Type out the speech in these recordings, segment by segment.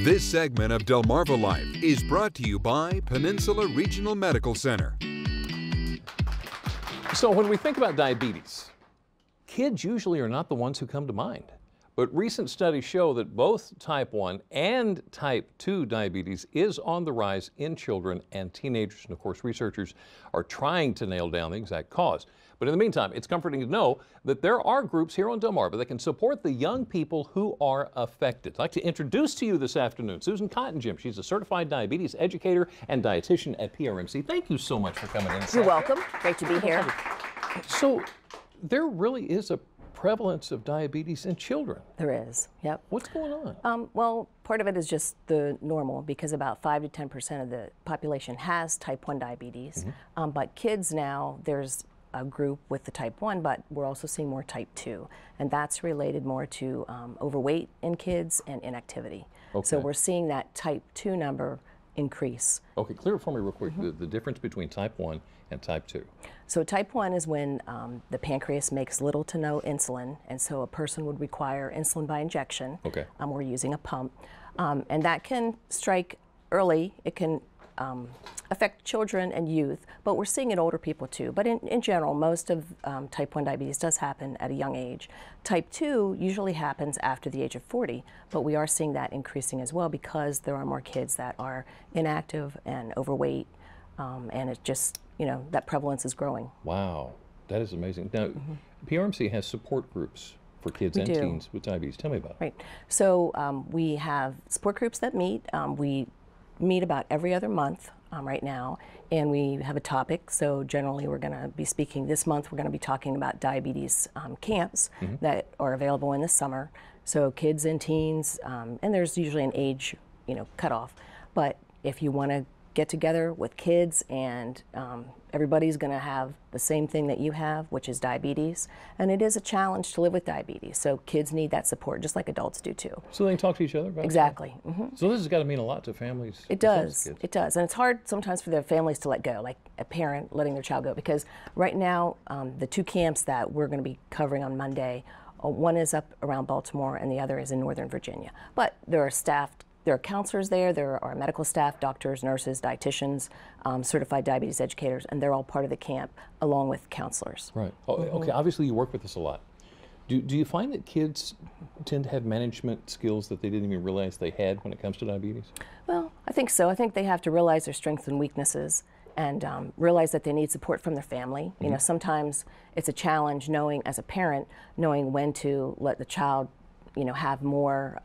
This segment of Delmarva Life is brought to you by Peninsula Regional Medical Center. So when we think about diabetes, kids usually are not the ones who come to mind. But recent studies show that both type 1 and type 2 diabetes is on the rise in children and teenagers. And of course, researchers are trying to nail down the exact cause. But in the meantime, it's comforting to know that there are groups here on Delmarva that can support the young people who are affected. I'd like to introduce to you this afternoon Susan Cotton-Jim. She's a certified diabetes educator and dietitian at PRMC. Thank you so much for coming in. You're welcome. Great to be here. So there really is a prevalence of diabetes in children. There is, yep. What's going on? Well, part of it is just the normal, because about 5 to 10% of the population has type 1 diabetes. But kids now, there's a group with the type 1, but we're also seeing more type 2. And that's related more to overweight in kids and inactivity. Okay. So we're seeing that type 2 number increase. Okay, clear it for me real quick, the difference between type 1 and type 2. So type 1 is when the pancreas makes little to no insulin, and so a person would require insulin by injection. Okay. We're using a pump. And that can strike early. It can affect children and youth, but we're seeing it older people too. But in general, most of type 1 diabetes does happen at a young age. Type 2 usually happens after the age of 40, but we are seeing that increasing as well because there are more kids that are inactive and overweight, and it just, you know, that prevalence is growing. Wow, that is amazing. Now, PRMC has support groups for kids and teens with diabetes. Tell me about it. Right. So we have support groups that meet. We meet about every other month right now, and we have a topic. So generally we're going to be speaking this month, we're going to be talking about diabetes camps that are available in the summer. So kids and teens, and there's usually an age, you know, cutoff. But if you want to get together with kids and everybody's going to have the same thing that you have, which is diabetes, and it is a challenge to live with diabetes. So kids need that support just like adults do too. So they can talk to each other about it? Exactly. So this has got to mean a lot to families. It does. It does. And it's hard sometimes for their families to let go, like a parent letting their child go, because right now the two camps that we're going to be covering on Monday, one is up around Baltimore and the other is in Northern Virginia. But there are counselors there are medical staff, doctors, nurses, dietitians, certified diabetes educators, and they're all part of the camp along with counselors. Right. Okay, obviously you work with this a lot. Do you find that kids tend to have management skills that they didn't even realize they had when it comes to diabetes? Well, I think so. I think they have to realize their strengths and weaknesses and realize that they need support from their family. You know, sometimes it's a challenge knowing, as a parent, knowing when to let the child, you know, have more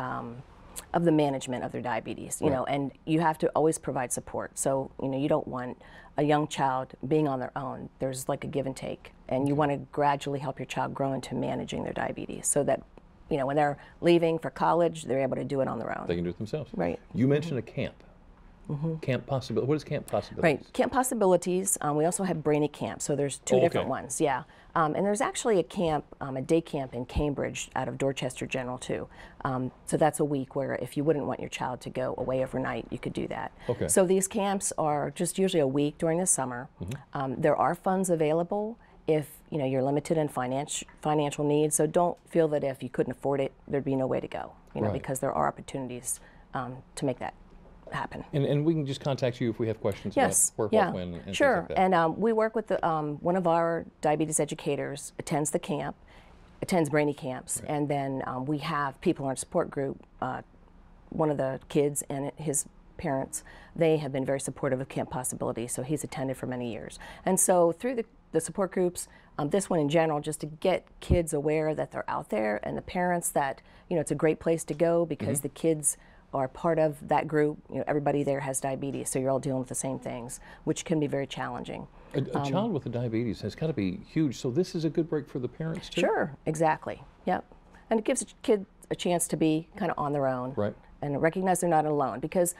of the management of their diabetes, you know, and you have to always provide support. So, you know, you don't want a young child being on their own. There's like a give and take, and you want to gradually help your child grow into managing their diabetes so that, you know, when they're leaving for college, they're able to do it on their own. They can do it themselves. Right. You mentioned a camp. Camp Possibilities. What is Camp Possibilities? Right. Camp Possibilities. We also have Brainy Camp, so there's two different ones. Yeah. And there's actually a camp, a day camp in Cambridge out of Dorchester General too. So that's a week where if you wouldn't want your child to go away overnight, you could do that. Okay. So these camps are just usually a week during the summer. There are funds available if, you know, you're limited in financial needs. So don't feel that if you couldn't afford it, there'd be no way to go. You know, because there are opportunities to make that happen. And we can just contact you if we have questions about where, what, when, and sure. things like that. And we work with one of our diabetes educators attends the camp, attends Brainy camps, and then we have people in our support group, one of the kids and his parents, they have been very supportive of Camp Possibilities, so he's attended for many years. And so through the support groups, this one in general, just to get kids aware that they're out there, and the parents that, you know, it's a great place to go because the kids are part of that group. You know, everybody there has diabetes, so you're all dealing with the same things, which can be very challenging. A child with a diabetes has got to be huge, so this is a good break for the parents too? Sure, exactly, yep. And it gives a kid a chance to be kind of on their own and recognize they're not alone, because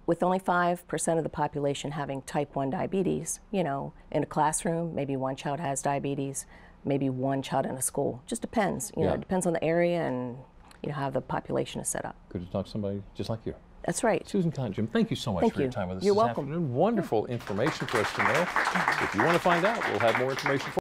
with only 5% of the population having type 1 diabetes, you know, in a classroom, maybe one child has diabetes, maybe one child in a school. Just depends, you know, it depends on the area and, you know, how the population is set up. Good to talk to somebody just like you. That's right. Susan Cotton-Jim, thank you so much for your time with us You're this welcome. afternoon. Wonderful information for us to know. If you want to find out, we'll have more information for you.